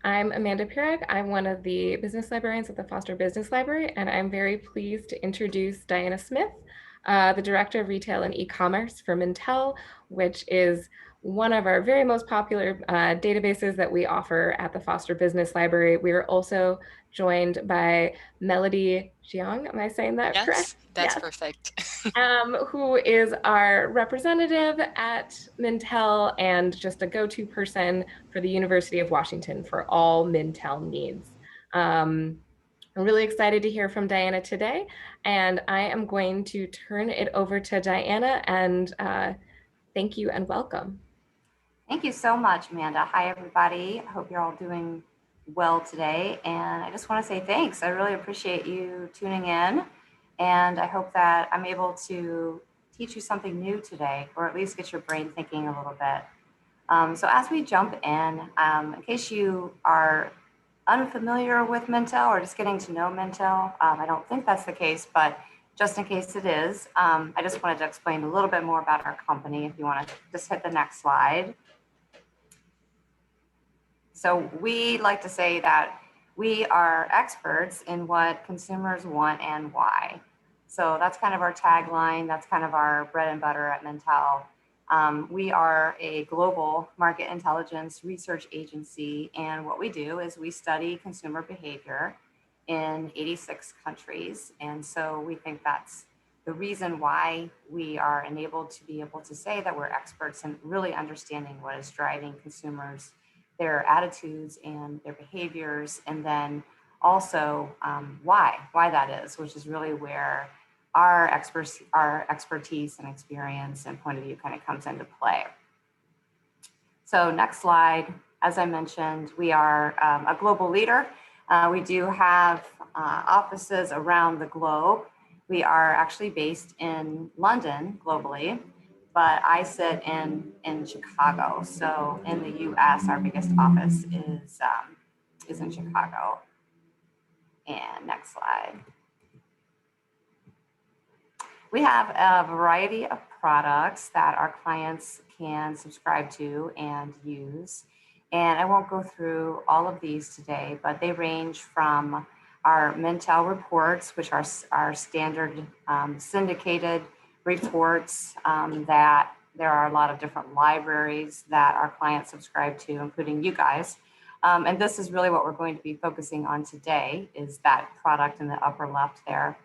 I'm Amanda Pirag. I'm one of the business librarians at the Foster Business Library, and I'm very pleased to introduce Diana Smith, the Director of Retail and E-commerce for Mintel, which is one of our very most popular databases that we offer at the Foster Business Library. We are also joined by Melody Jiang. Am I saying that correct? Yes, that's Yes. perfect. Who is our representative at Mintel and just a go-to person for the University of Washington for all Mintel needs. I'm really excited to hear from Diana today, and I am going to turn it over to Diana and thank you and welcome. Thank you so much, Amanda. Hi, everybody. I hope you're all doing well today. And I just want to say thanks. I really appreciate you tuning in. And I hope that I'm able to teach you something new today, or at least get your brain thinking a little bit. So as we jump in case you are unfamiliar with Mintel or just getting to know Mintel, I don't think that's the case, but just in case it is, I just wanted to explain a little bit more about our company. If you want to just hit the next slide. So we like to say that we are experts in what consumers want and why. So that's kind of our tagline. That's kind of our bread and butter at Mintel. We are a global market intelligence research agency. And what we do is we study consumer behavior in 86 countries. And so we think that's the reason why we are enabled to be able to say that we're experts in really understanding what is driving consumers, their attitudes and their behaviors, and then also why that is, which is really where our expertise and experience and point of view kind of comes into play. So next slide. As I mentioned, we are a global leader. We do have offices around the globe. We are actually based in London globally, but I sit in Chicago. So in the US, our biggest office is in Chicago. And next slide. We have a variety of products that our clients can subscribe to and use. And I won't go through all of these today, but they range from our Mintel Reports, which are our standard syndicated reports that there are a lot of different libraries that our clients subscribe to, including you guys. And this is really what we're going to be focusing on today, is that product in the upper left there.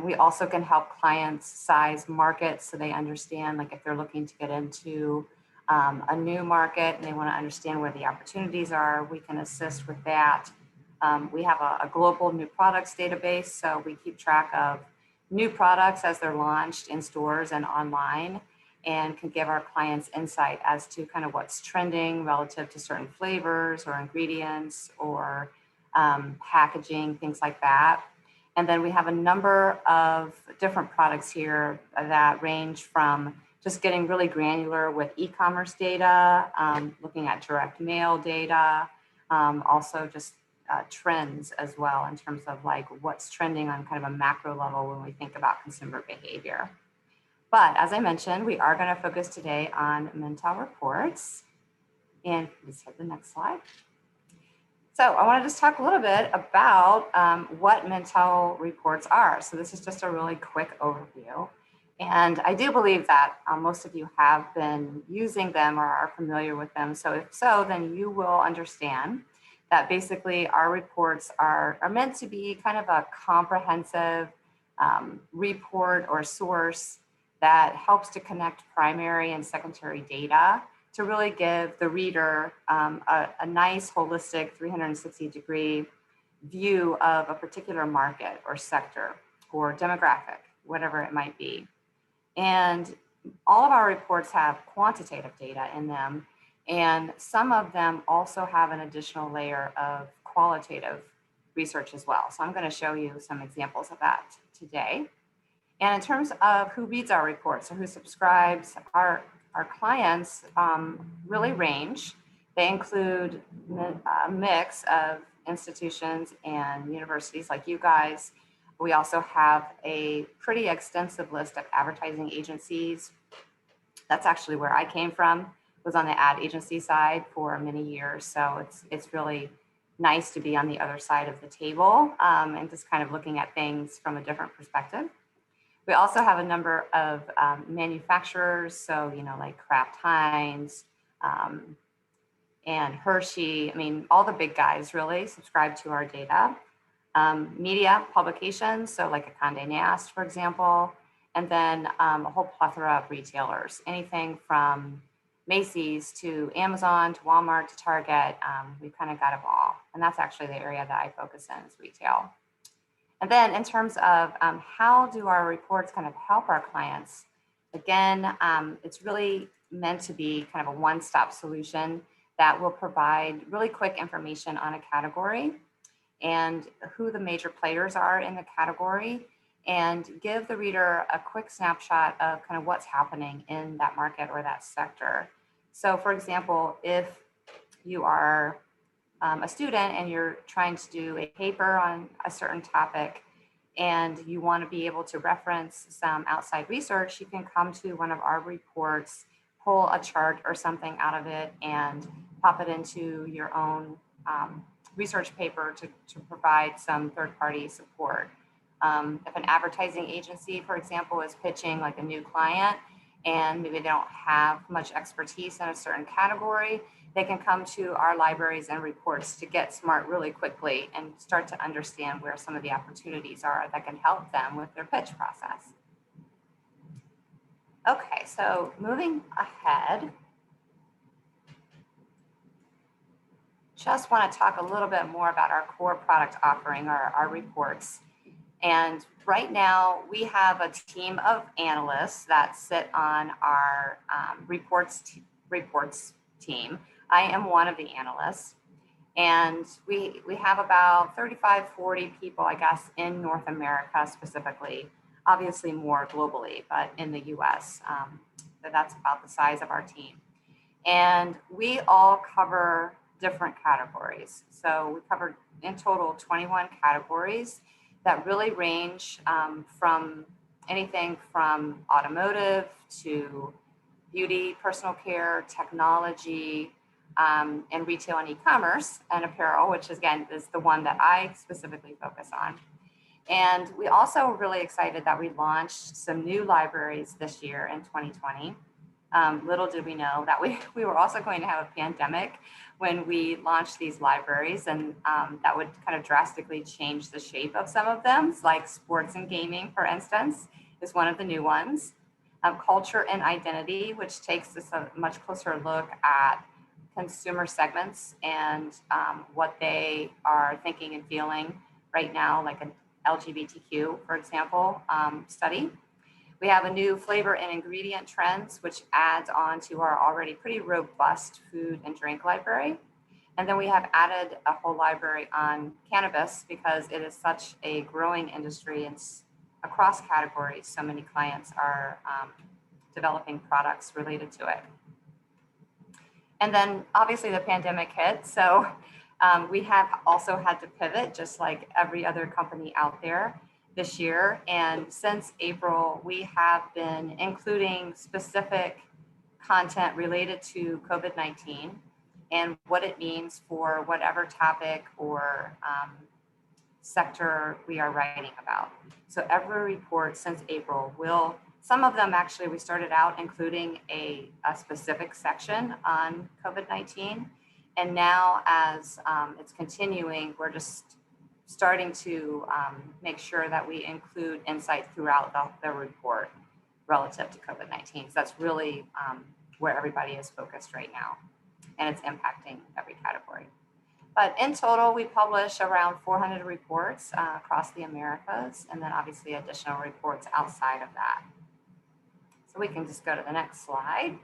We also can help clients size markets so they understand, like if they're looking to get into a new market and they want to understand where the opportunities are, we can assist with that. We have a global new products database, so we keep track of new products as they're launched in stores and online, and can give our clients insight as to kind of what's trending relative to certain flavors or ingredients or packaging, things like that. And then we have a number of different products here that range from just getting really granular with e-commerce data, looking at direct mail data, also just trends as well in terms of like what's trending on kind of a macro level when we think about consumer behavior. But as I mentioned, we are going to focus today on Mintel Reports. And please hit the next slide. So I want to just talk a little bit about what Mintel Reports are. So this is just a really quick overview. And I do believe that most of you have been using them or are familiar with them. So if so, then you will understand that basically our reports are meant to be kind of a comprehensive report or source that helps to connect primary and secondary data to really give the reader a nice holistic 360-degree view of a particular market or sector or demographic, whatever it might be. And all of our reports have quantitative data in them, and some of them also have an additional layer of qualitative research as well. So I'm going to show you some examples of that today. And in terms of who reads our reports or who subscribes, our clients really range. They include a mix of institutions and universities like you guys. We also have a pretty extensive list of advertising agencies. That's actually where I came from, was on the ad agency side for many years. So it's really nice to be on the other side of the table and just kind of looking at things from a different perspective. We also have a number of manufacturers, so like Kraft Heinz and Hershey. I mean, all the big guys really subscribe to our data. Media publications, so like a Condé Nast, for example, and then a whole plethora of retailers, anything from Macy's to Amazon to Walmart to Target. We've kind of got it all, and that's actually the area that I focus in is retail. And then in terms of how do our reports kind of help our clients, again, it's really meant to be kind of a one-stop solution that will provide really quick information on a category and who the major players are in the category, and give the reader a quick snapshot of kind of what's happening in that market or that sector. So for example, if you are a student and you're trying to do a paper on a certain topic and you want to be able to reference some outside research, you can come to one of our reports, pull a chart or something out of it and pop it into your own research paper to provide some third-party support. If an advertising agency, for example, is pitching like a new client and maybe they don't have much expertise in a certain category, they can come to our libraries and reports to get smart really quickly and start to understand where some of the opportunities are that can help them with their pitch process. Okay, so moving ahead, just want to talk a little bit more about our core product offering, our reports. And right now we have a team of analysts that sit on our reports team. I am one of the analysts, and we have about 35, 40 people, I guess, in North America specifically, obviously more globally, but in the US, that's about the size of our team. And we all cover different categories. So we cover in total 21 categories that really range from anything from automotive to beauty, personal care, technology, and retail and e-commerce and apparel, which again is the one that I specifically focus on. And we also are really excited that we launched some new libraries this year in 2020. Little did we know that we were also going to have a pandemic when we launched these libraries, and that would kind of drastically change the shape of some of them, like sports and gaming, for instance, is one of the new ones. Culture and identity, which takes us a much closer look at consumer segments and what they are thinking and feeling right now, like an LGBTQ, for example, study. We have a new flavor and ingredient trends, which adds on to our already pretty robust food and drink library. And then we have added a whole library on cannabis because it is such a growing industry and across categories. So many clients are developing products related to it. And then obviously the pandemic hit. So we have also had to pivot just like every other company out there this year. And since April, we have been including specific content related to COVID-19 and what it means for whatever topic or sector we are writing about. So every report since April will, some of them actually, we started out including a specific section on COVID-19. And now as it's continuing, we're just starting to make sure that we include insight throughout the report relative to COVID-19. So that's really where everybody is focused right now, and it's impacting every category. But in total, we publish around 400 reports across the Americas, and then obviously additional reports outside of that. So we can just go to the next slide.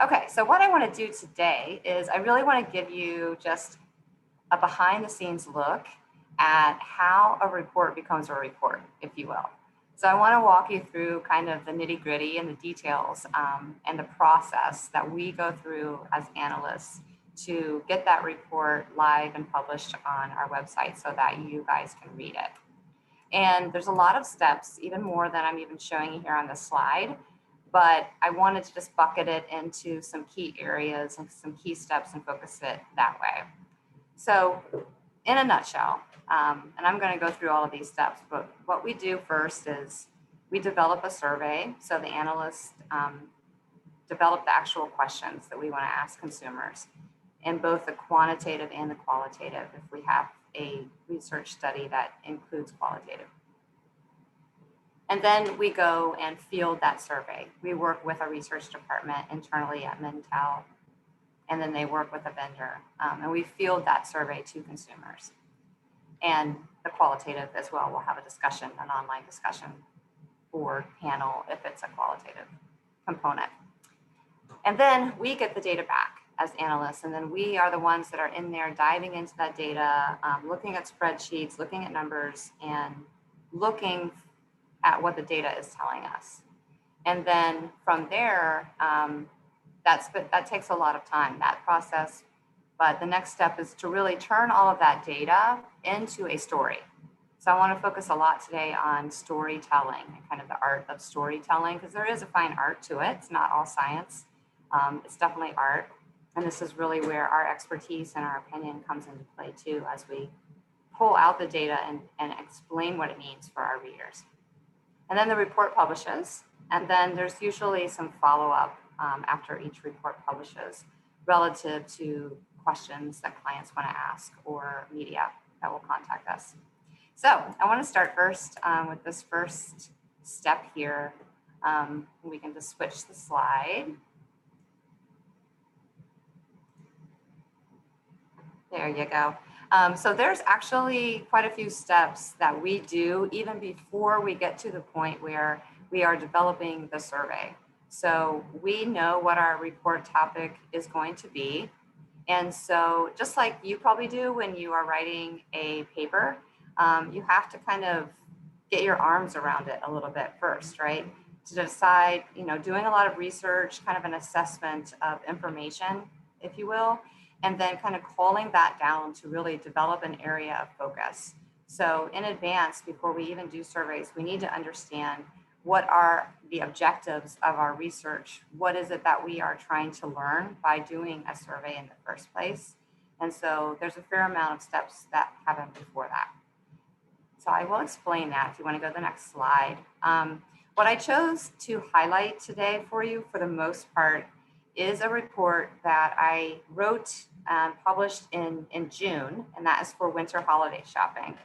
Okay, so what I want to do today is I really want to give you just a behind the scenes look at how a report becomes a report, if you will. So I want to walk you through kind of the nitty gritty and the details and the process that we go through as analysts to get that report live and published on our website so that you guys can read it. And there's a lot of steps, even more than I'm even showing you here on the slide. but I wanted to just bucket it into some key areas and some key steps and focus it that way. So in a nutshell, and I'm going to go through all of these steps, but what we do first is we develop a survey. So the analysts develop the actual questions that we want to ask consumers in both the quantitative and the qualitative, if we have a research study that includes qualitative. And then we go and field that survey. We work with a research department internally at Mintel, and then they work with a vendor. And we field that survey to consumers. And the qualitative as well, we'll have a discussion, an online discussion board panel if it's a qualitative component. And then we get the data back as analysts, and then we are the ones that are in there diving into that data, looking at spreadsheets, looking at numbers, and looking at what the data is telling us. And then from there, that takes a lot of time, that process. But the next step is to really turn all of that data into a story. So I want to focus a lot today on storytelling and kind of the art of storytelling, because there is a fine art to it. It's not all science. It's definitely art. And this is really where our expertise and our opinion comes into play too, as we pull out the data and explain what it means for our readers. And then the report publishes, and then there's usually some follow-up after each report publishes relative to questions that clients want to ask or media that will contact us. So I want to start first with this first step here. We can just switch the slide. There you go. So there's actually quite a few steps that we do even before we get to the point where we are developing the survey. So we know what our report topic is going to be. And so just like you probably do when you are writing a paper, you have to kind of get your arms around it a little bit first, right? To decide, doing a lot of research, kind of an assessment of information, if you will, and then kind of calling that down to really develop an area of focus. So in advance, before we even do surveys, we need to understand what are the objectives of our research? What is it that we are trying to learn by doing a survey in the first place? And so there's a fair amount of steps that happen before that. So I will explain that if you want to go to the next slide. What I chose to highlight today for you, for the most part, is a report that I wrote and published in June, and that is for winter holiday shopping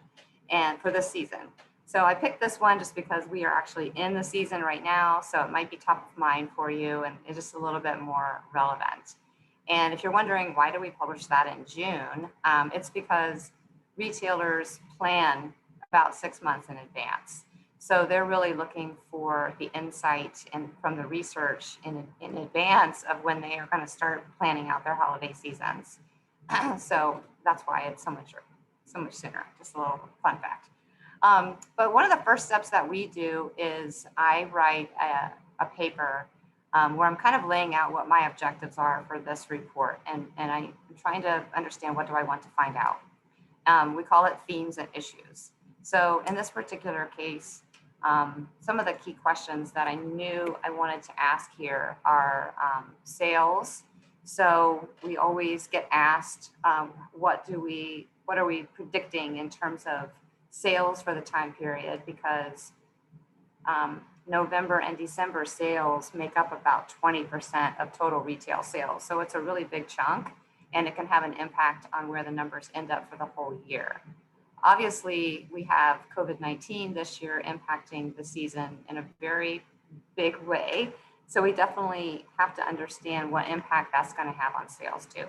and for this season. So I picked this one just because we are actually in the season right now, so it might be top of mind for you and it's just a little bit more relevant. And if you're wondering why do we publish that in June, it's because retailers plan about 6 months in advance. So they're really looking for the insight and from the research in advance of when they are going to start planning out their holiday seasons. So that's why it's so much sooner. Just a little fun fact. But one of the first steps that we do is I write a paper where I'm kind of laying out what my objectives are for this report, and I'm trying to understand what do I want to find out. We call it themes and issues. So in this particular case, some of the key questions that I knew I wanted to ask here are sales. So we always get asked, what are we predicting in terms of sales for the time period, because November and December sales make up about 20% of total retail sales. So it's a really big chunk, and it can have an impact on where the numbers end up for the whole year. Obviously, we have COVID-19 this year impacting the season in a very big way. So we definitely have to understand what impact that's going to have on sales too.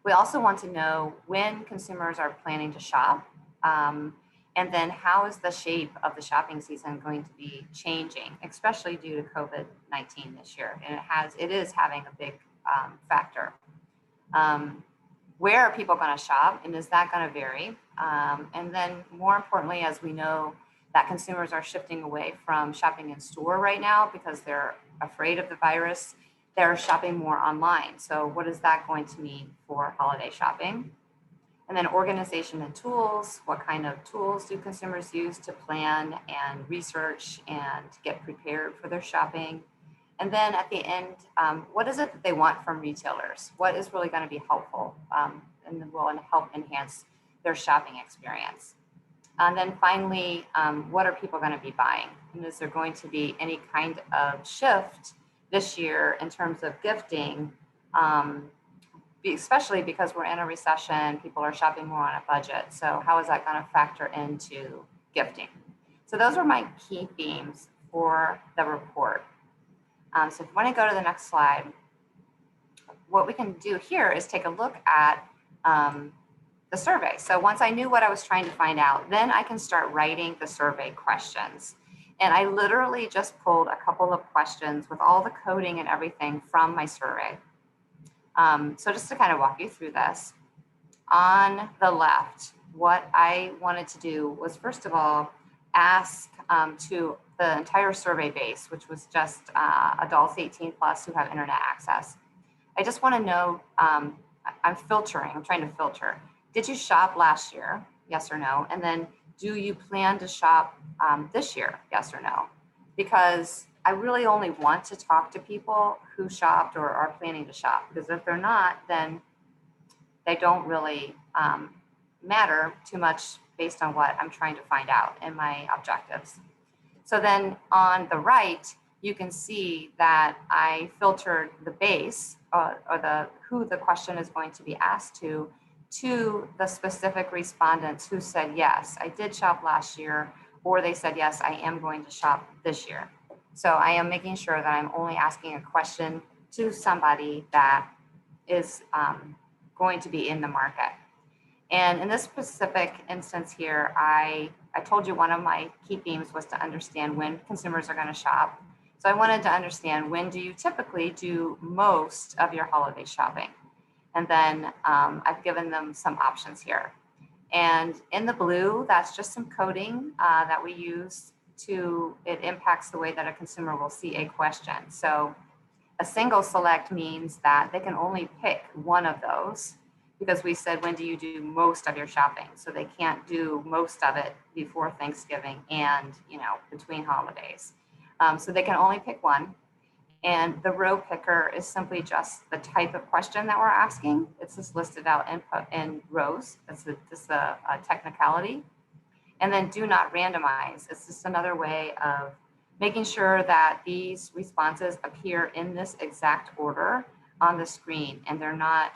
We also want to know when consumers are planning to shop, and then how is the shape of the shopping season going to be changing, especially due to COVID-19 this year. And it is having a big factor. Where are people going to shop, and is that going to vary? And then more importantly, as we know that consumers are shifting away from shopping in store right now because they're afraid of the virus, they're shopping more online. So what is that going to mean for holiday shopping? And then organization and tools. What kind of tools do consumers use to plan and research and get prepared for their shopping? And then at the end, what is it that they want from retailers? What is really going to be helpful and will help enhance their shopping experience? And then finally, what are people going to be buying? And is there going to be any kind of shift this year in terms of gifting, especially because we're in a recession, people are shopping more on a budget. So how is that going to factor into gifting? So those are my key themes for the report. So if you want to go to the next slide, what we can do here is take a look at the survey. So once I knew what I was trying to find out, then I can start writing the survey questions. And I literally just pulled a couple of questions with all the coding and everything from my survey. So just to kind of walk you through this, on the left, what I wanted to do was, first of all, ask to the entire survey base, which was just adults 18 plus who have internet access. I just want to know, I'm trying to filter. Did you shop last year? Yes or no? And then do you plan to shop this year? Yes or no? Because I really only want to talk to people who shopped or are planning to shop, because if they're not, then they don't really matter too much based on what I'm trying to find out in my objectives. So then on the right, you can see that I filtered the base or who the question is going to be asked to the specific respondents who said, yes, I did shop last year, or they said, yes, I am going to shop this year. So I am making sure that I'm only asking a question to somebody that is going to be in the market. And in this specific instance here, I told you one of my key themes was to understand when consumers are going to shop. So I wanted to understand, when do you typically do most of your holiday shopping? And then I've given them some options here. And in the blue, that's just some coding that we use it impacts the way that a consumer will see a question. So a single select means that they can only pick one of those, because we said, when do you do most of your shopping? So they can't do most of it before Thanksgiving and, between holidays. So they can only pick one. And the row picker is simply just the type of question that we're asking. It's just listed out in rows. It's a technicality. And then do not randomize. It's just another way of making sure that these responses appear in this exact order on the screen, and they're not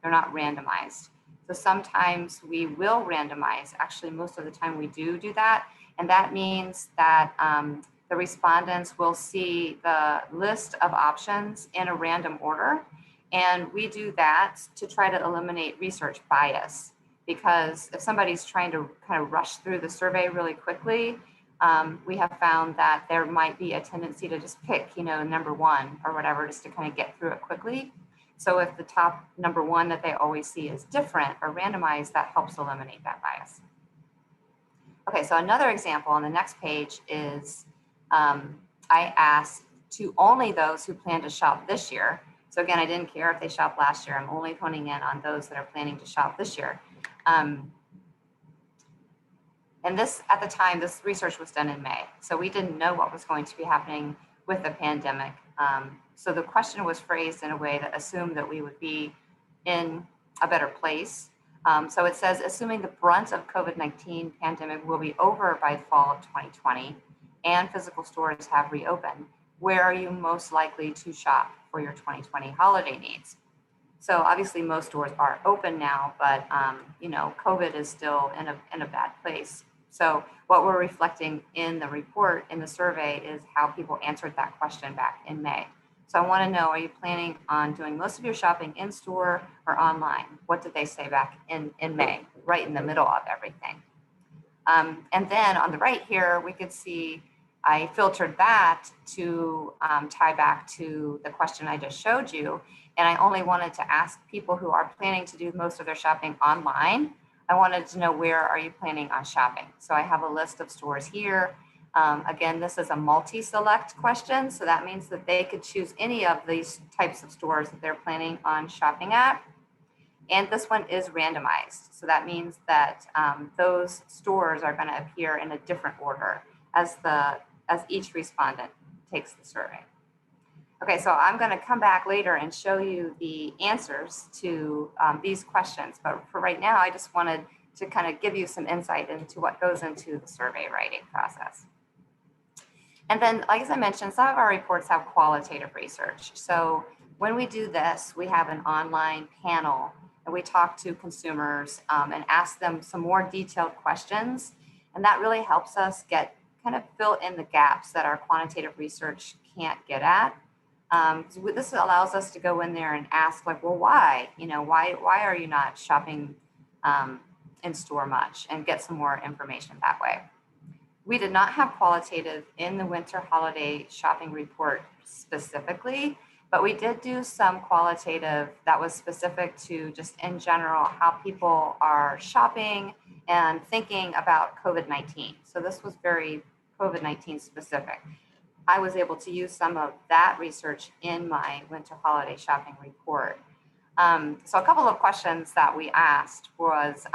randomized. So sometimes we will randomize. Actually, most of the time we do that. And that means that the respondents will see the list of options in a random order. And we do that to try to eliminate research bias, because if somebody's trying to kind of rush through the survey really quickly, we have found that there might be a tendency to just pick, number one or whatever, just to kind of get through it quickly. So if the top number one that they always see is different or randomized, that helps eliminate that bias. Okay, so another example on the next page is I asked to only those who plan to shop this year. So again, I didn't care if they shopped last year. I'm only honing in on those that are planning to shop this year. And this, at the time, this research was done in May. So we didn't know what was going to be happening with the pandemic. So the question was phrased in a way that assumed that we would be in a better place. So it says, assuming the brunt of COVID-19 pandemic will be over by fall of 2020 and physical stores have reopened, where are you most likely to shop for your 2020 holiday needs? So obviously most stores are open now, but COVID is still in a bad place. So what we're reflecting in the report, in the survey, is how people answered that question back in May. So I want to know, are you planning on doing most of your shopping in store or online? What did they say back in May, right in the middle of everything? And then on the right here, we could see I filtered that to tie back to the question I just showed you. And I only wanted to ask people who are planning to do most of their shopping online. I wanted to know, where are you planning on shopping? So I have a list of stores here. Again, this is a multi-select question. So that means that they could choose any of these types of stores that they're planning on shopping at. And this one is randomized. So that means that those stores are going to appear in a different order as each respondent takes the survey. Okay, so I'm going to come back later and show you the answers to these questions. But for right now, I just wanted to kind of give you some insight into what goes into the survey writing process. And then, like as I mentioned, some of our reports have qualitative research. So when we do this, we have an online panel and we talk to consumers and ask them some more detailed questions. And that really helps us kind of fill in the gaps that our quantitative research can't get at. This allows us to go in there and ask, like, well, why? Why are you not shopping in store much, and get some more information that way. We did not have qualitative in the winter holiday shopping report specifically, but we did do some qualitative that was specific to just in general how people are shopping and thinking about COVID-19. So this was very COVID-19 specific. I was able to use some of that research in my winter holiday shopping report. So a couple of questions that we asked was,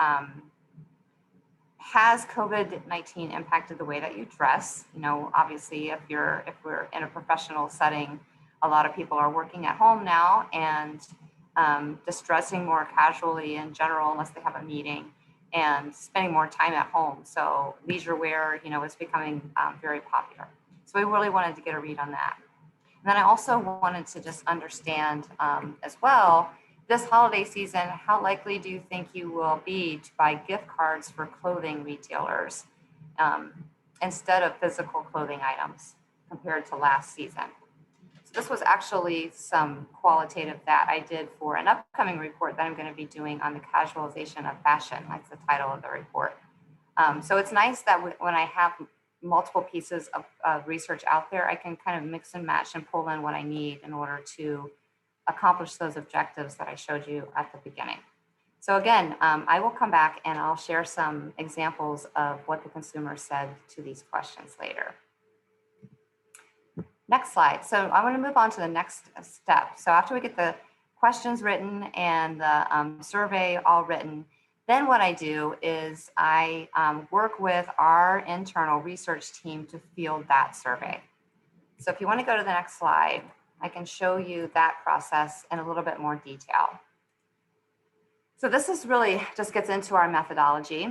has COVID-19 impacted the way that you dress? Obviously, if we're in a professional setting, a lot of people are working at home now and just dressing more casually in general, unless they have a meeting, and spending more time at home. So leisure wear, is becoming very popular. So we really wanted to get a read on that. And then I also wanted to just understand as well, this holiday season, how likely do you think you will be to buy gift cards for clothing retailers instead of physical clothing items compared to last season? So this was actually some qualitative that I did for an upcoming report that I'm going to be doing on the casualization of fashion. That's the title of the report. So it's nice that when I have multiple pieces of research out there, I can kind of mix and match and pull in what I need in order to accomplish those objectives that I showed you at the beginning. So again, I will come back and I'll share some examples of what the consumer said to these questions later. Next slide. So I want to move on to the next step. So after we get the questions written and the survey all written, then what I do is I work with our internal research team to field that survey. So if you want to go to the next slide, I can show you that process in a little bit more detail. So this is really just gets into our methodology.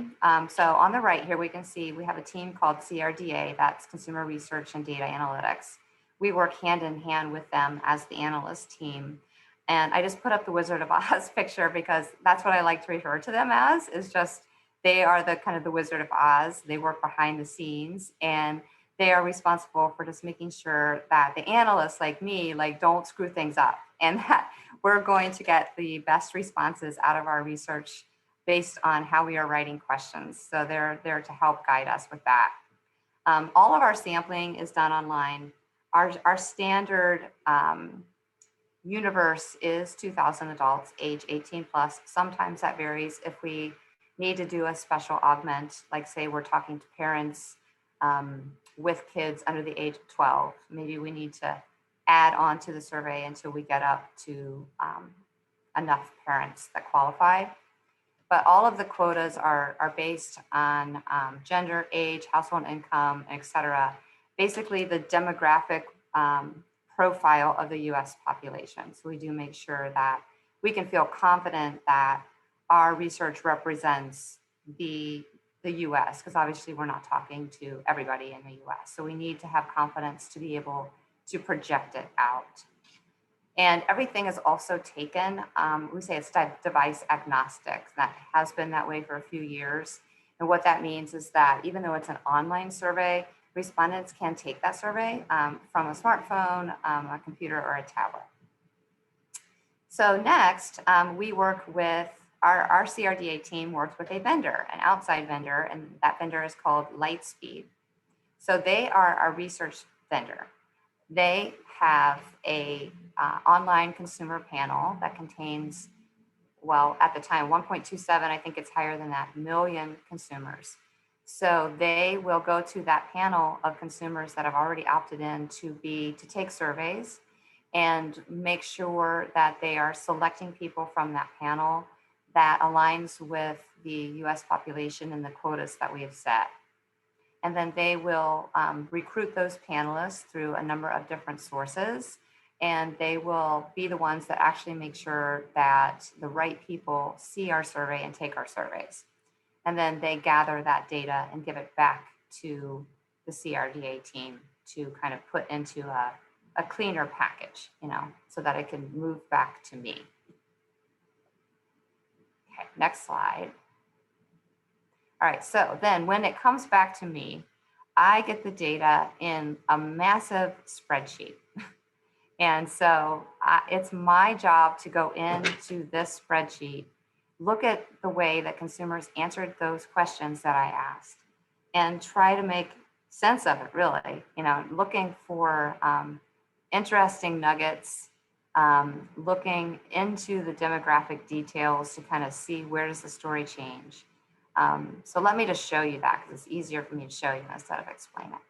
So on the right here, we can see we have a team called CRDA, that's Consumer Research and Data Analytics. We work hand in hand with them as the analyst team. And I just put up the Wizard of Oz picture because that's what I like to refer to them as, is just they are the kind of the Wizard of Oz. They work behind the scenes and they are responsible for just making sure that the analysts like me, don't screw things up and that we're going to get the best responses out of our research based on how we are writing questions. So they're there to help guide us with that. All of our sampling is done online. Our standard universe is 2,000 adults, age 18 plus. Sometimes that varies if we need to do a special augment, like say we're talking to parents with kids under the age of 12. Maybe we need to add on to the survey until we get up to enough parents that qualify. But all of the quotas are based on gender, age, household income, et cetera. Basically the demographic profile of the US population. So we do make sure that we can feel confident that our research represents the US, because obviously we're not talking to everybody in the US. So we need to have confidence to be able to project it out. And everything is also taken, we say it's device agnostic. That has been that way for a few years. And what that means is that even though it's an online survey, respondents can take that survey from a smartphone, a computer, or a tablet. So next, we work with, our CRDA team works with a vendor, an outside vendor, and that vendor is called Lightspeed. So they are our research vendor. They have a online consumer panel that contains, well, at the time, 1.27, I think it's higher than that, million consumers. So they will go to that panel of consumers that have already opted in to take surveys and make sure that they are selecting people from that panel that aligns with the US population and the quotas that we have set. And then they will recruit those panelists through a number of different sources. And they will be the ones that actually make sure that the right people see our survey and take our surveys. And then they gather that data and give it back to the CRDA team to kind of put into a cleaner package, so that it can move back to me. Okay, next slide. All right, so then when it comes back to me, I get the data in a massive spreadsheet. And so it's my job to go into this spreadsheet, look at the way that consumers answered those questions that I asked, and try to make sense of it, really, looking for interesting nuggets, looking into the demographic details to kind of see where does the story change. So let me just show you that, because it's easier for me to show you instead of explain it.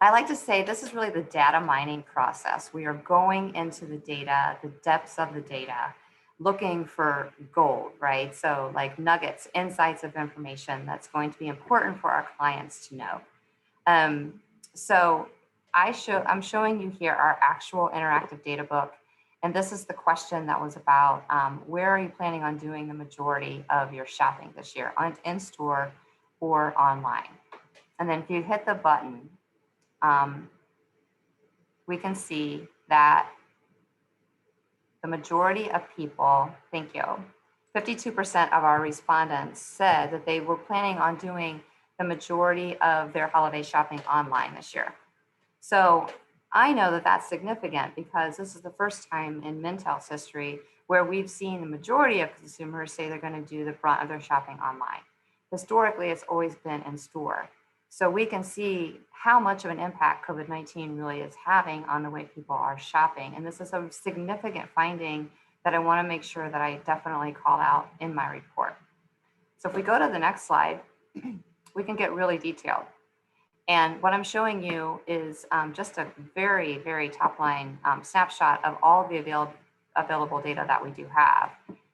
I like to say this is really the data mining process. We are going into the data, the depths of the data, looking for gold, right? So like nuggets, insights of information that's going to be important for our clients to know. So I'm showing you here our actual interactive data book. And this is the question that was about, where are you planning on doing the majority of your shopping this year, in store or online? And then if you hit the button, we can see that the majority of people, thank you, 52% of our respondents said that they were planning on doing the majority of their holiday shopping online this year. So I know that that's significant, because this is the first time in Mintel's history where we've seen the majority of consumers say they're going to do the brunt of their shopping online. Historically, it's always been in store. So we can see how much of an impact COVID-19 really is having on the way people are shopping. And this is a significant finding that I want to make sure that I definitely call out in my report. So if we go to the next slide, we can get really detailed. And what I'm showing you is just a very, very top line snapshot of all the available data that we do have.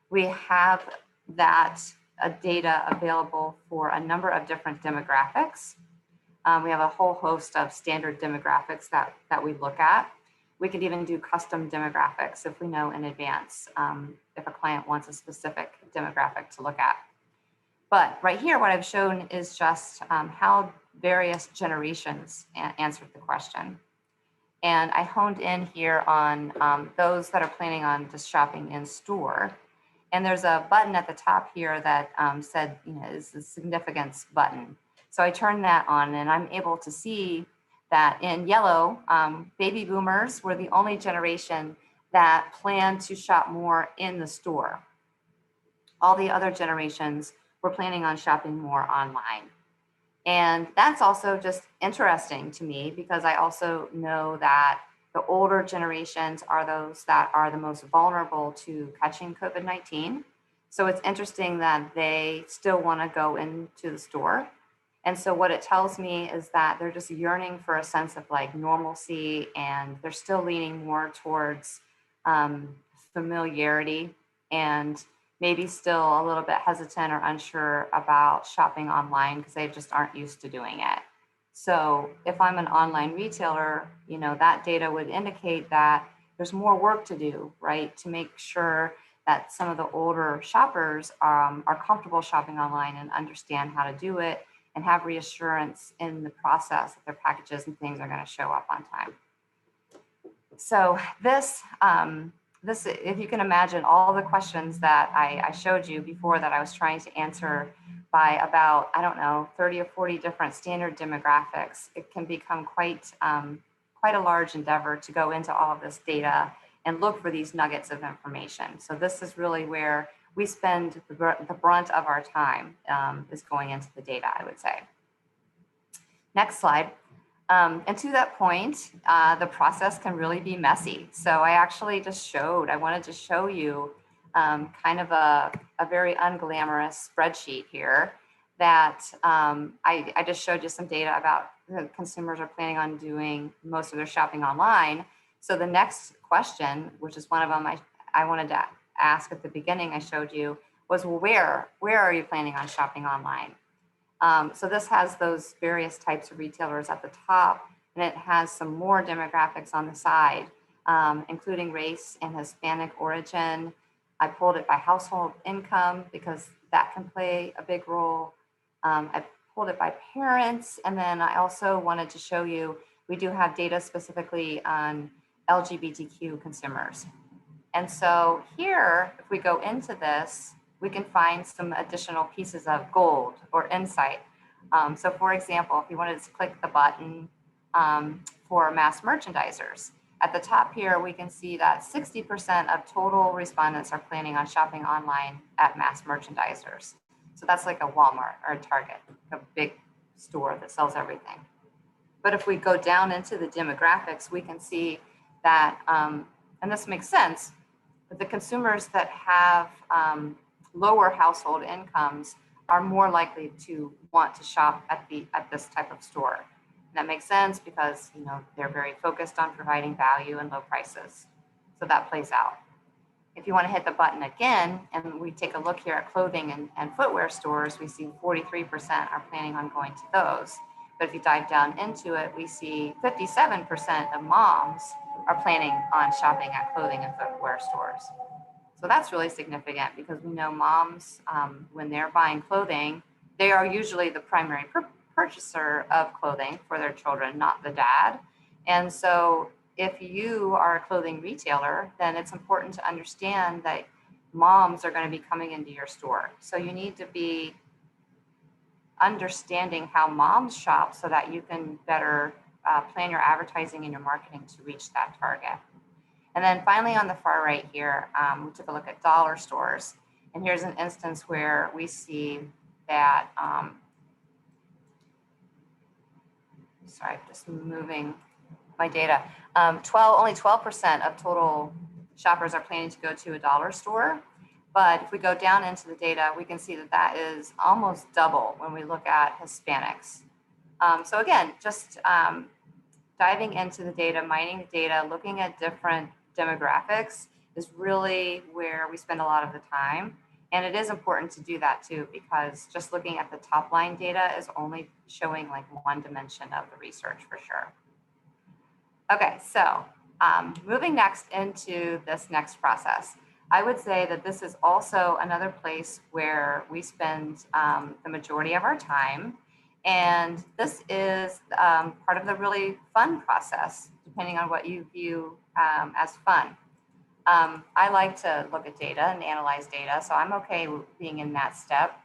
We have that data available for a number of different demographics. We have a whole host of standard demographics that we look at. We could even do custom demographics if we know in advance if a client wants a specific demographic to look at. But right here, what I've shown is just how various generations answered the question. And I honed in here on those that are planning on just shopping in store. And there's a button at the top here that said, is the significance button. So I turned that on, and I'm able to see that in yellow, baby boomers were the only generation that planned to shop more in the store. All the other generations were planning on shopping more online. And that's also just interesting to me, because I also know that the older generations are those that are the most vulnerable to catching COVID-19. So it's interesting that they still want to go into the store. And so what it tells me is that they're just yearning for a sense of like normalcy, and they're still leaning more towards familiarity, and maybe still a little bit hesitant or unsure about shopping online because they just aren't used to doing it. So if I'm an online retailer, that data would indicate that there's more work to do, right? To make sure that some of the older shoppers are comfortable shopping online and understand how to do it, and have reassurance in the process that their packages and things are going to show up on time. So this, if you can imagine all the questions that I showed you before that I was trying to answer by about, 30 or 40 different standard demographics, it can become quite a large endeavor to go into all of this data and look for these nuggets of information. So this is really where we spend the brunt of our time is going into the data, I would say. Next slide. And to that point, the process can really be messy. So I actually I wanted to show you kind of a very unglamorous spreadsheet here that I just showed you some data about the consumers are planning on doing most of their shopping online. So the next question, which is one of them I wanted to ask at the beginning I showed you was, well, where are you planning on shopping online? So this has those various types of retailers at the top, and it has some more demographics on the side, including race and Hispanic origin. I pulled it by household income because that can play a big role. I pulled it by parents, and then I also wanted to show you, we do have data specifically on LGBTQ consumers. And so here, if we go into this, we can find some additional pieces of gold or insight. So for example, if you wanted to click the button for mass merchandisers, at the top here, we can see that 60% of total respondents are planning on shopping online at mass merchandisers. So that's like a Walmart or a Target, a big store that sells everything. But if we go down into the demographics, we can see that, and this makes sense, but the consumers that have lower household incomes are more likely to want to shop at this type of store. And that makes sense because they're very focused on providing value and low prices. So that plays out. If you want to hit the button again, and we take a look here at clothing and footwear stores, we see 43% are planning on going to those. But if you dive down into it, we see 57% of moms are planning on shopping at clothing and footwear stores. So that's really significant because we know moms, when they're buying clothing, they are usually the primary purchaser of clothing for their children, not the dad. And so if you are a clothing retailer, then it's important to understand that moms are going to be coming into your store. So you need to be understanding how moms shop so that you can better plan your advertising and your marketing to reach that target. And then finally on the far right here, we took a look at dollar stores. And here's an instance where we see that, sorry, just moving my data. Only 12% of total shoppers are planning to go to a dollar store. But if we go down into the data, we can see that that is almost double when we look at Hispanics. So again, just diving into the data, mining the data, looking at different demographics is really where we spend a lot of the time. And it is important to do that too, because just looking at the top line data is only showing like one dimension of the research for sure. Okay, so moving next into this next process, I would say that this is also another place where we spend the majority of our time. And this is part of the really fun process, depending on what you view as fun. I like to look at data and analyze data, so I'm okay with being in that step.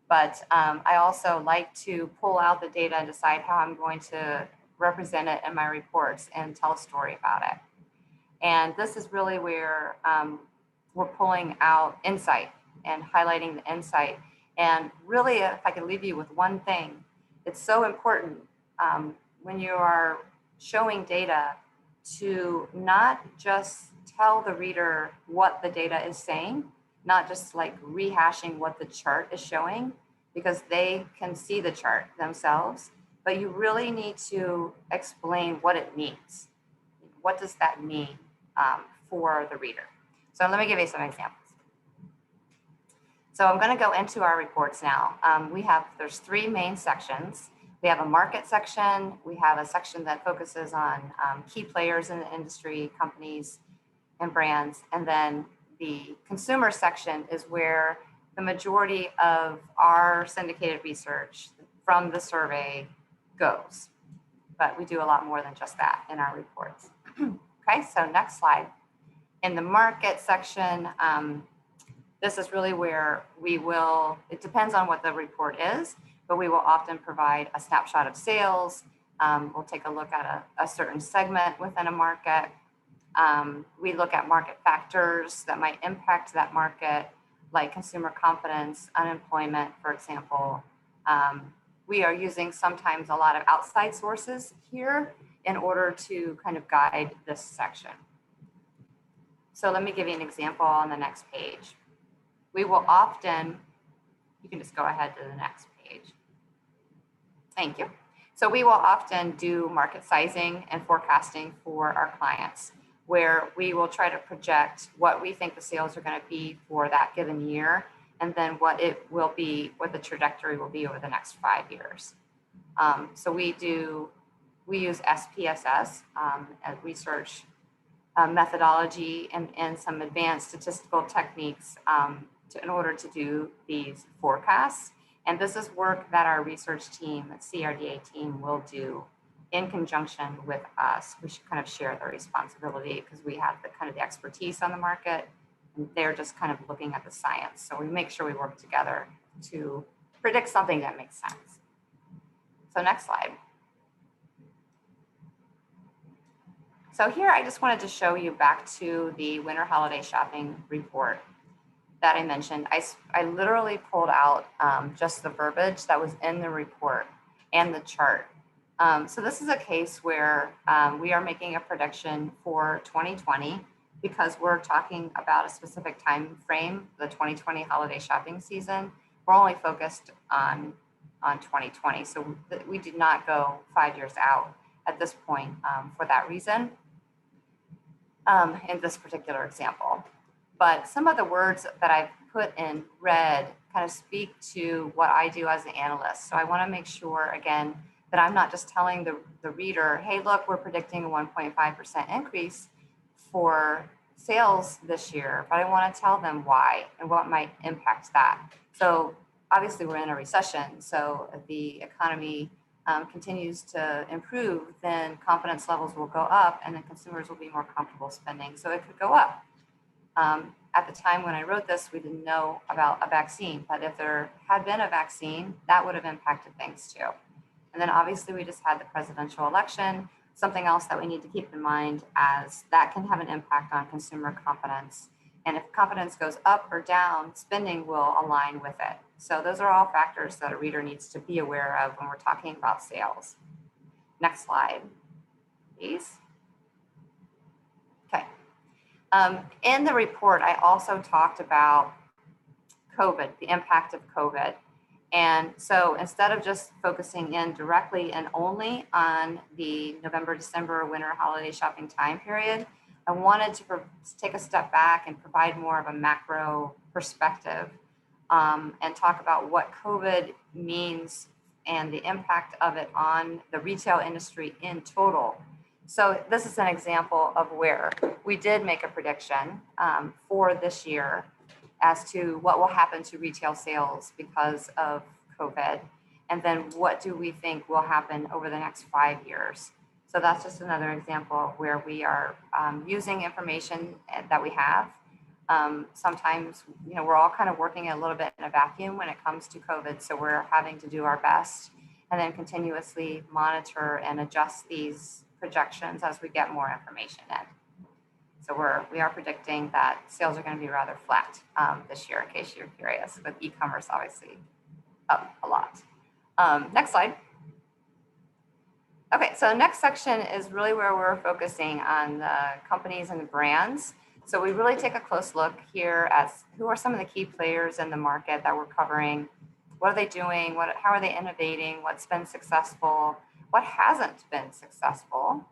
But I also like to pull out the data and decide how I'm going to represent it in my reports and tell a story about it. And this is really where we're pulling out insight and highlighting the insight. And really, if I could leave you with one thing, it's so important when you are showing data to not just tell the reader what the data is saying, not just like rehashing what the chart is showing, because they can see the chart themselves, but you really need to explain what it means. What does that mean for the reader? So let me give you some examples. So I'm going to go into our reports now. There's three main sections. We have a market section. We have a section that focuses on key players in the industry, companies and brands. And then the consumer section is where the majority of our syndicated research from the survey goes. But we do a lot more than just that in our reports. Okay, so next slide. In the market section, this is really where it depends on what the report is, but we will often provide a snapshot of sales. We'll take a look at a certain segment within a market. We look at market factors that might impact that market, like consumer confidence, unemployment, for example. We are using sometimes a lot of outside sources here in order to kind of guide this section. So let me give you an example on the next page. We will often, you can just go ahead to the next page. Thank you. So we will often do market sizing and forecasting for our clients. where we will try to project what we think the sales are going to be for that given year, and then what it will be, what the trajectory will be over the next 5 years. So we use SPSS, a research methodology and some advanced statistical techniques in order to do these forecasts. And this is work that our research team, the CRDA team, will do in conjunction with us. We should kind of share the responsibility because we have the kind of the expertise on the market, and they're just kind of looking at the science. So we make sure we work together to predict something that makes sense. So next slide. So here I just wanted to show you back to the winter holiday shopping report that I mentioned. I literally pulled out just the verbiage that was in the report and the chart. So this is a case where we are making a prediction for 2020 because we're talking about a specific time frame, the 2020 holiday shopping season. We're only focused on 2020. So we did not go 5 years out at this point for that reason in this particular example. But some of the words that I've put in red kind of speak to what I do as an analyst. So I want to make sure, again, that I'm not just telling the reader, hey, look, we're predicting a 1.5% increase for sales this year, but I want to tell them why and what might impact that. So obviously we're in a recession, so if the economy continues to improve, then confidence levels will go up and then consumers will be more comfortable spending. So it could go up. At the time when I wrote this, we didn't know about a vaccine, but if there had been a vaccine, that would have impacted things too. And then obviously we just had the presidential election, something else that we need to keep in mind as that can have an impact on consumer confidence. And if confidence goes up or down, spending will align with it. So those are all factors that a reader needs to be aware of when we're talking about sales. Next slide, please. Okay. In the report, I also talked about COVID, the impact of COVID. And so instead of just focusing in directly and only on the November, December winter holiday shopping time period, I wanted to take a step back and provide more of a macro perspective and talk about what COVID means and the impact of it on the retail industry in total. So this is an example of where we did make a prediction for this year as to what will happen to retail sales because of COVID, and then what do we think will happen over the next 5 years. So that's just another example of where we are using information that we have. Sometimes, we're all kind of working a little bit in a vacuum when it comes to COVID, so we're having to do our best and then continuously monitor and adjust these projections as we get more information in. So we are predicting that sales are going to be rather flat this year, in case you're curious, with e-commerce obviously up a lot. Next slide. Okay, so the next section is really where we're focusing on the companies and the brands. So we really take a close look here at who are some of the key players in the market that we're covering. What are they doing? How are they innovating? What's been successful? What hasn't been successful?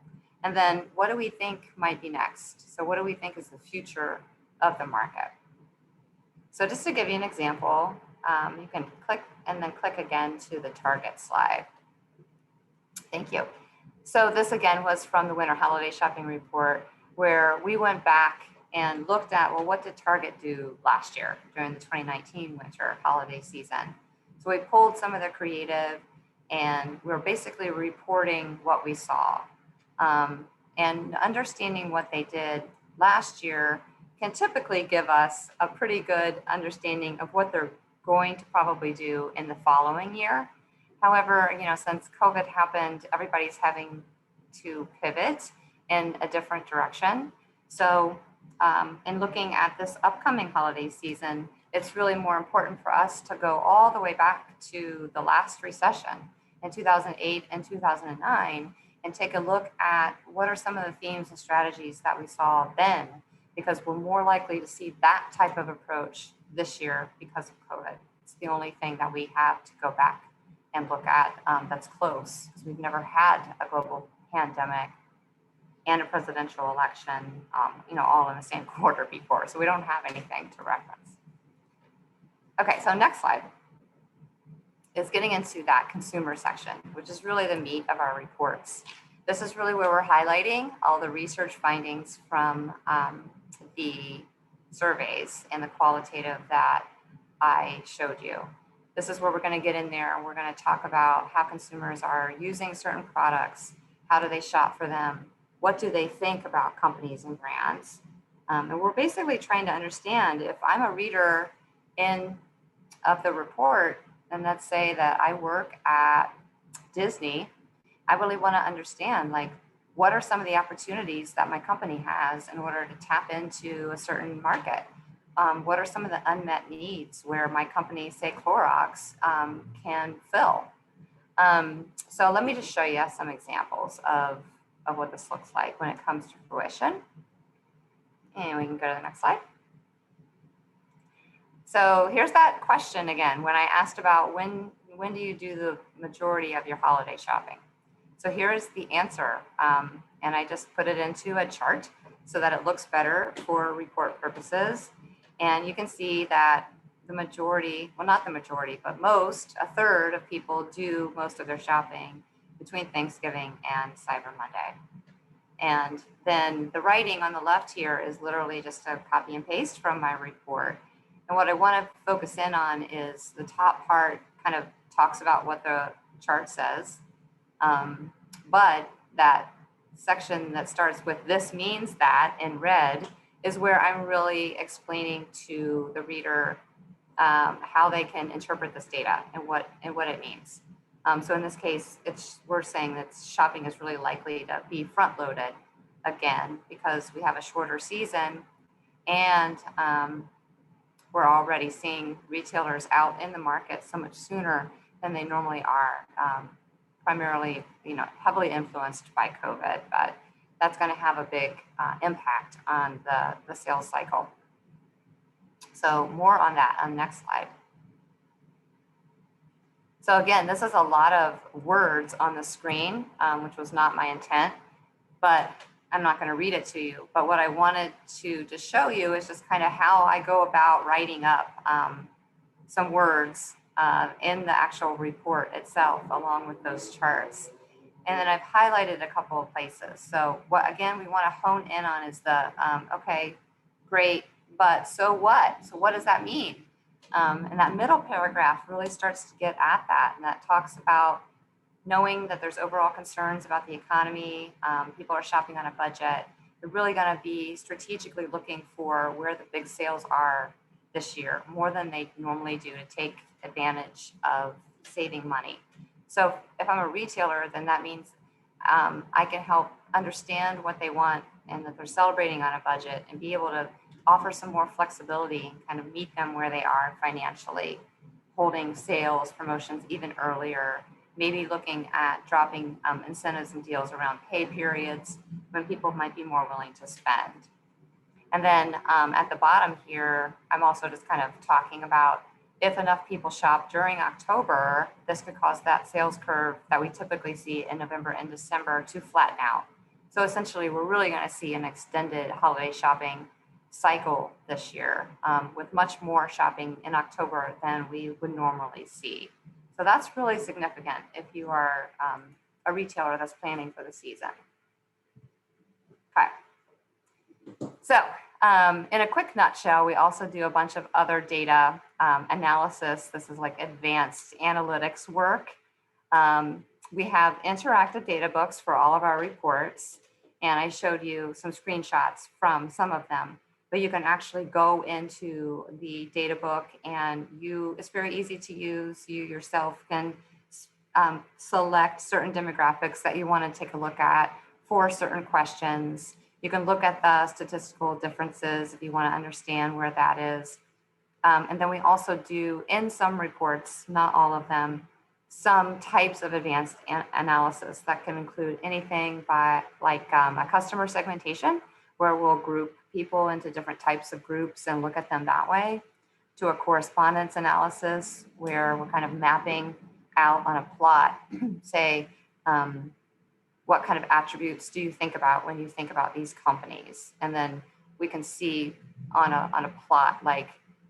And then what do we think might be next? So what do we think is the future of the market? So just to give you an example, you can click and then click again to the Target slide. Thank you. So this again was from the winter holiday shopping report where we went back and looked at, well, what did Target do last year during the 2019 winter holiday season? So we pulled some of the creative and we're basically reporting what we saw. And understanding what they did last year can typically give us a pretty good understanding of what they're going to probably do in the following year. However, since COVID happened, everybody's having to pivot in a different direction. So in looking at this upcoming holiday season, it's really more important for us to go all the way back to the last recession in 2008 and 2009 and take a look at what are some of the themes and strategies that we saw then, because we're more likely to see that type of approach this year because of COVID. It's the only thing that we have to go back and look at that's close, because we've never had a global pandemic and a presidential election, all in the same quarter before. So we don't have anything to reference. Okay, so next slide is getting into that consumer section, which is really the meat of our reports. This is really where we're highlighting all the research findings from the surveys and the qualitative that I showed you. This is where we're going to get in there and we're going to talk about how consumers are using certain products, how do they shop for them, what do they think about companies and brands. And we're basically trying to understand if I'm a reader of the report, and let's say that I work at Disney, I really want to understand, like, what are some of the opportunities that my company has in order to tap into a certain market? What are some of the unmet needs where my company, say Clorox, can fill? So let me just show you some examples of what this looks like when it comes to fruition. And we can go to the next slide. So here's that question again, when I asked about when do you do the majority of your holiday shopping? So here's the answer. And I just put it into a chart so that it looks better for report purposes. And you can see that the majority, well, not the majority, but a third of people do most of their shopping between Thanksgiving and Cyber Monday. And then the writing on the left here is literally just a copy and paste from my report. And what I want to focus in on is the top part kind of talks about what the chart says. But that section that starts with "this means that" in red is where I'm really explaining to the reader how they can interpret this data and what it means. So in this case, we're saying that shopping is really likely to be front-loaded again because we have a shorter season, and we're already seeing retailers out in the market so much sooner than they normally are. Primarily, heavily influenced by COVID, but that's going to have a big impact on the sales cycle. So more on that on the next slide. So again, this is a lot of words on the screen, which was not my intent, but I'm not going to read it to you. But what I wanted to just show you is just kind of how I go about writing up some words in the actual report itself, along with those charts. And then I've highlighted a couple of places. So what, again, we want to hone in on is the, okay, great, but so what? So what does that mean? And that middle paragraph really starts to get at that. And that talks about knowing that there's overall concerns about the economy. People are shopping on a budget. They're really going to be strategically looking for where the big sales are this year, more than they normally do, to take advantage of saving money. So if I'm a retailer, then that means I can help understand what they want and that they're celebrating on a budget and be able to offer some more flexibility and kind of meet them where they are financially, holding sales promotions even earlier, maybe looking at dropping incentives and deals around pay periods when people might be more willing to spend. And then at the bottom here, I'm also just kind of talking about if enough people shop during October, this could cause that sales curve that we typically see in November and December to flatten out. So essentially, we're really going to see an extended holiday shopping cycle this year with much more shopping in October than we would normally see. So that's really significant if you are a retailer that's planning for the season. Okay. So in a quick nutshell, we also do a bunch of other data analysis. This is like advanced analytics work. We have interactive data books for all of our reports, and I showed you some screenshots from some of them, but you can actually go into the data book and it's very easy to use. You yourself can select certain demographics that you want to take a look at for certain questions. You can look at the statistical differences if you want to understand where that is. And then we also do, in some reports, not all of them, some types of advanced analysis that can include anything by like a customer segmentation, where we'll group people into different types of groups and look at them that way, to a correspondence analysis, where we're kind of mapping out on a plot, say, what kind of attributes do you think about when you think about these companies? And then we can see on a plot, like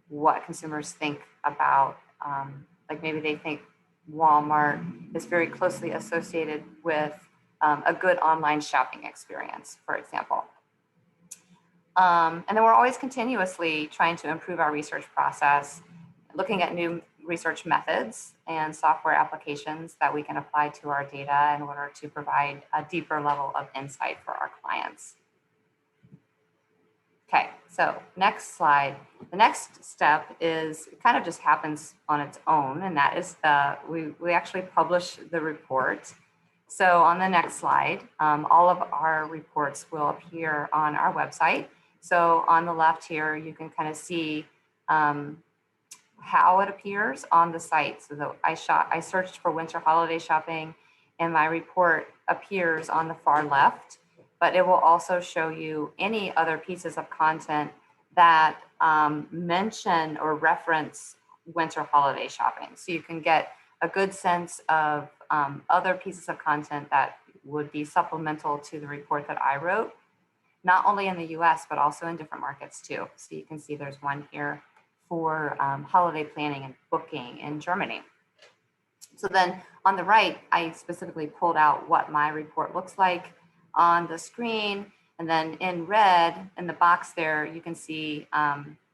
what consumers think about, like maybe they think Walmart is very closely associated with a good online shopping experience, for example. And then we're always continuously trying to improve our research process, looking at new research methods and software applications that we can apply to our data in order to provide a deeper level of insight for our clients. Okay, so next slide. The next step is, it kind of just happens on its own, and that is we actually publish the report. So on the next slide, all of our reports will appear on our website. So on the left here, you can kind of see how it appears on the site. So I searched for winter holiday shopping, and my report appears on the far left, but it will also show you any other pieces of content that mention or reference winter holiday shopping. So you can get a good sense of other pieces of content that would be supplemental to the report that I wrote, not only in the US, but also in different markets too. So you can see there's one here for holiday planning and booking in Germany. So then on the right, I specifically pulled out what my report looks like on the screen. And then in red, in the box there, you can see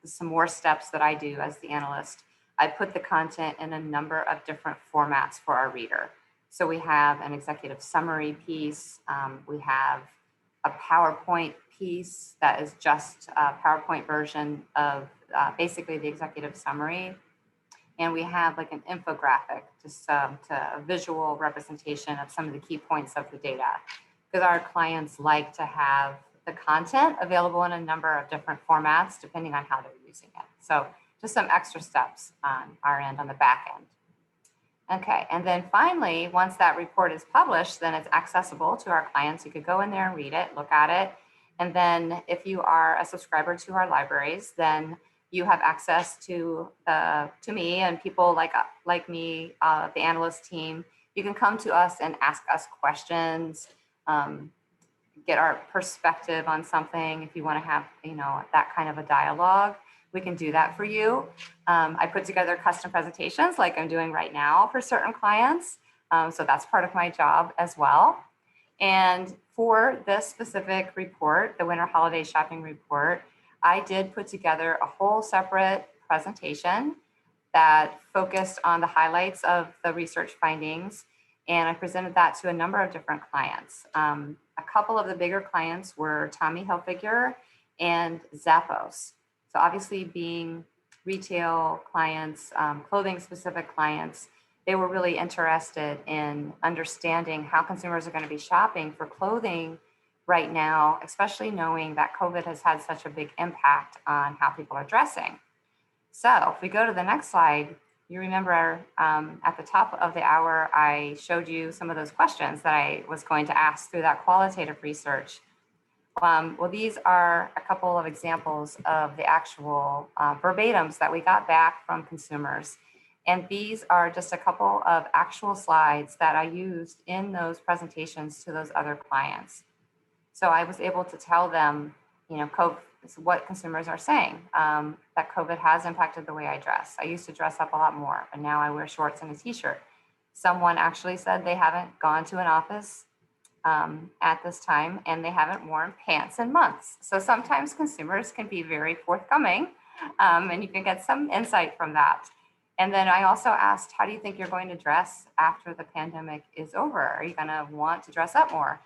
some more steps that I do as the analyst. I put the content in a number of different formats for our reader. So we have an executive summary piece. We have a PowerPoint piece that is just a PowerPoint version of basically the executive summary. And we have like an infographic, just to a visual representation of some of the key points of the data, because our clients like to have the content available in a number of different formats depending on how they're using it. So just some extra steps on our end, on the back end. Okay, and then finally, once that report is published, then it's accessible to our clients. You could go in there and read it, look at it. And then if you are a subscriber to our libraries, then you have access to me and people like me, the analyst team. You can come to us and ask us questions, get our perspective on something. If you want to have, that kind of a dialogue, we can do that for you. I put together custom presentations like I'm doing right now for certain clients. So that's part of my job as well. And for this specific report, the winter holiday shopping report, I did put together a whole separate presentation that focused on the highlights of the research findings. And I presented that to a number of different clients. A couple of the bigger clients were Tommy Hilfiger and Zappos. So obviously being retail clients, clothing specific clients, they were really interested in understanding how consumers are going to be shopping for clothing right now, especially knowing that COVID has had such a big impact on how people are dressing. So if we go to the next slide, you remember at the top of the hour, I showed you some of those questions that I was going to ask through that qualitative research. Well, these are a couple of examples of the actual verbatims that we got back from consumers. And these are just a couple of actual slides that I used in those presentations to those other clients. So I was able to tell them, what consumers are saying, that COVID has impacted the way I dress. I used to dress up a lot more, but now I wear shorts and a t-shirt. Someone actually said they haven't gone to an office at this time, and they haven't worn pants in months. So sometimes consumers can be very forthcoming, and you can get some insight from that. And then I also asked, how do you think you're going to dress after the pandemic is over? Are you going to want to dress up more?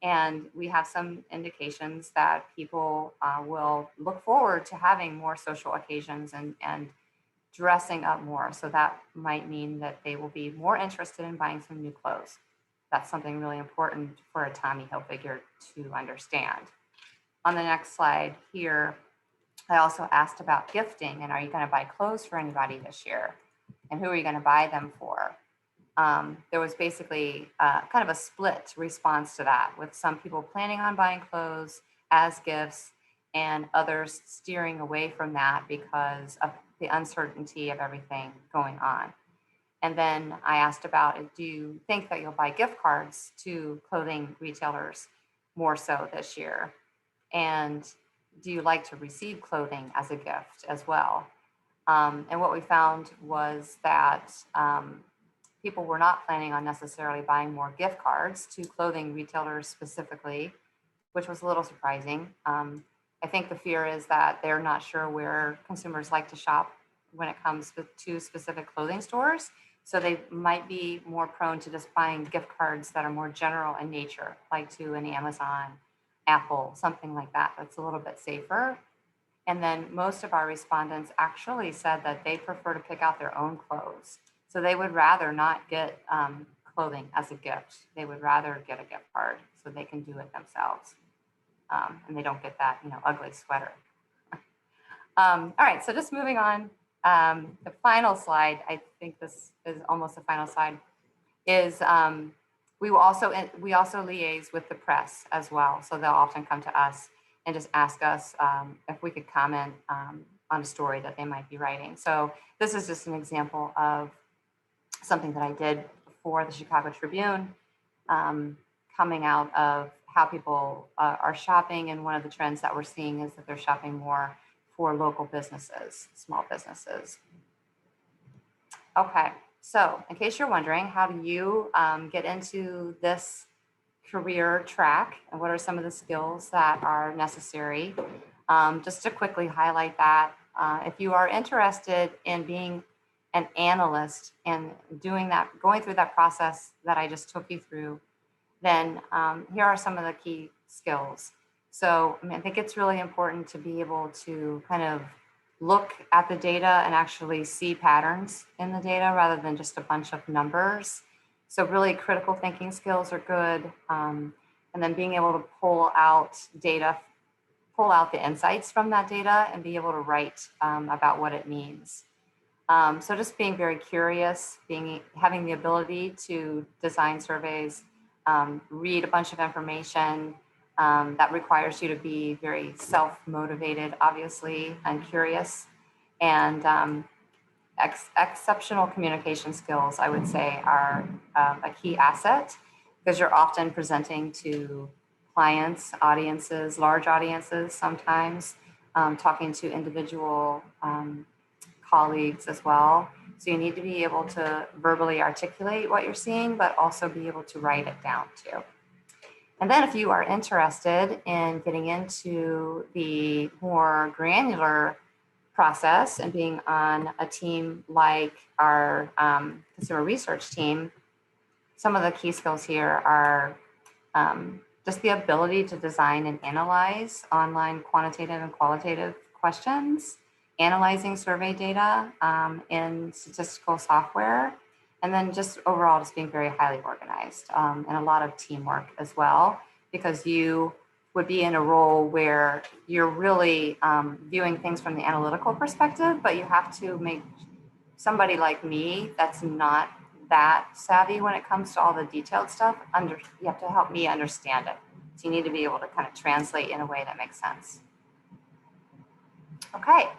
And we have some indications that people will look forward to having more social occasions and dressing up more. So that might mean that they will be more interested in buying some new clothes. That's something really important for a Tommy Hilfiger to understand. On the next slide here, I also asked about gifting, and are you going to buy clothes for anybody this year? And who are you going to buy them for? There was basically kind of a split response to that, with some people planning on buying clothes as gifts and others steering away from that because of the uncertainty of everything going on. And then I asked about, do you think that you'll buy gift cards to clothing retailers more so this year? And do you like to receive clothing as a gift as well? And what we found was that people were not planning on necessarily buying more gift cards to clothing retailers specifically, which was a little surprising. I think the fear is that they're not sure where consumers like to shop when it comes to specific clothing stores. So they might be more prone to just buying gift cards that are more general in nature, like to an Amazon, Apple, something like that. That's a little bit safer. And then most of our respondents actually said that they prefer to pick out their own clothes. So they would rather not get clothing as a gift. They would rather get a gift card so they can do it themselves. And they don't get that, ugly sweater. All right, so just moving on. The final slide, I think this is almost the final slide, is we also liaise with the press as well. So they'll often come to us and just ask us if we could comment on a story that they might be writing. So this is just an example of something that I did for the Chicago Tribune, coming out of how people are shopping. And one of the trends that we're seeing is that they're shopping more for local businesses, small businesses. Okay, so in case you're wondering, how do you get into this career track and what are some of the skills that are necessary? Just to quickly highlight that, if you are interested in being an analyst and going through that process that I just took you through, then here are some of the key skills. So I think it's really important to be able to kind of look at the data and actually see patterns in the data rather than just a bunch of numbers. So really critical thinking skills are good. And then being able to pull out the insights from that data and be able to write about what it means. So just being very curious, having the ability to design surveys, read a bunch of information that requires you to be very self-motivated, obviously, and curious. And exceptional communication skills, I would say, are a key asset because you're often presenting to clients, audiences, large audiences sometimes, talking to individual colleagues as well. So you need to be able to verbally articulate what you're seeing, but also be able to write it down too. And then if you are interested in getting into the more granular process and being on a team like our consumer research team, some of the key skills here are just the ability to design and analyze online quantitative and qualitative questions, analyzing survey data in statistical software, and then just overall just being very highly organized and a lot of teamwork as well, because you would be in a role where you're really viewing things from the analytical perspective, but you have to make somebody like me that's not that savvy when it comes to all the detailed stuff, you have to help me understand it. So you need to be able to kind of translate in a way that makes sense. Okay.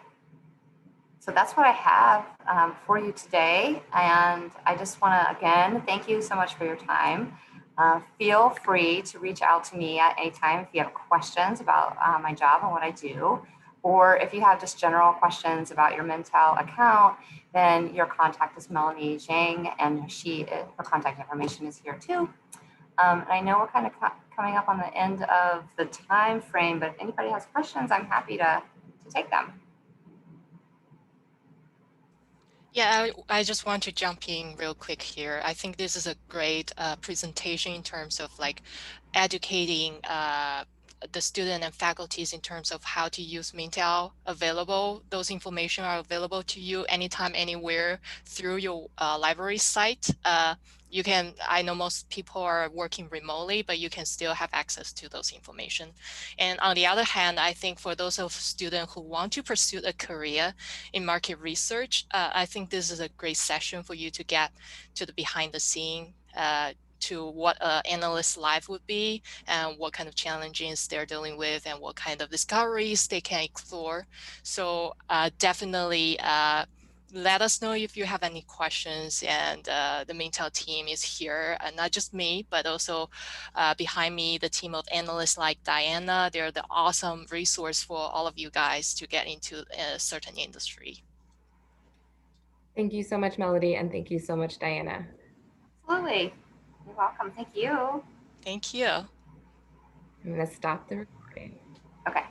So that's what I have for you today. And I just want to, again, thank you so much for your time. Feel free to reach out to me at any time if you have questions about my job and what I do. Or if you have just general questions about your Mintel account, then your contact is Melanie Zhang, and her contact information is here too. And I know we're kind of coming up on the end of the time frame, but if anybody has questions, I'm happy to take them. Yeah, I just want to jump in real quick here. I think this is a great presentation in terms of like educating the student and faculties in terms of how to use Mintel available. Those information are available to you anytime, anywhere through your library site. I know most people are working remotely, but you can still have access to those information. And on the other hand, I think for those of students who want to pursue a career in market research, I think this is a great session for you to get to the behind the scene, to what an analyst's life would be and what kind of challenges they're dealing with and what kind of discoveries they can explore. So definitely let us know if you have any questions, and the Mintel team is here, and not just me, but also behind me, the team of analysts like Diana. They're the awesome resource for all of you guys to get into a certain industry. Thank you so much, Melody, and thank you so much, Diana. Absolutely. You're welcome. Thank you. Thank you. I'm going to stop the recording. Okay.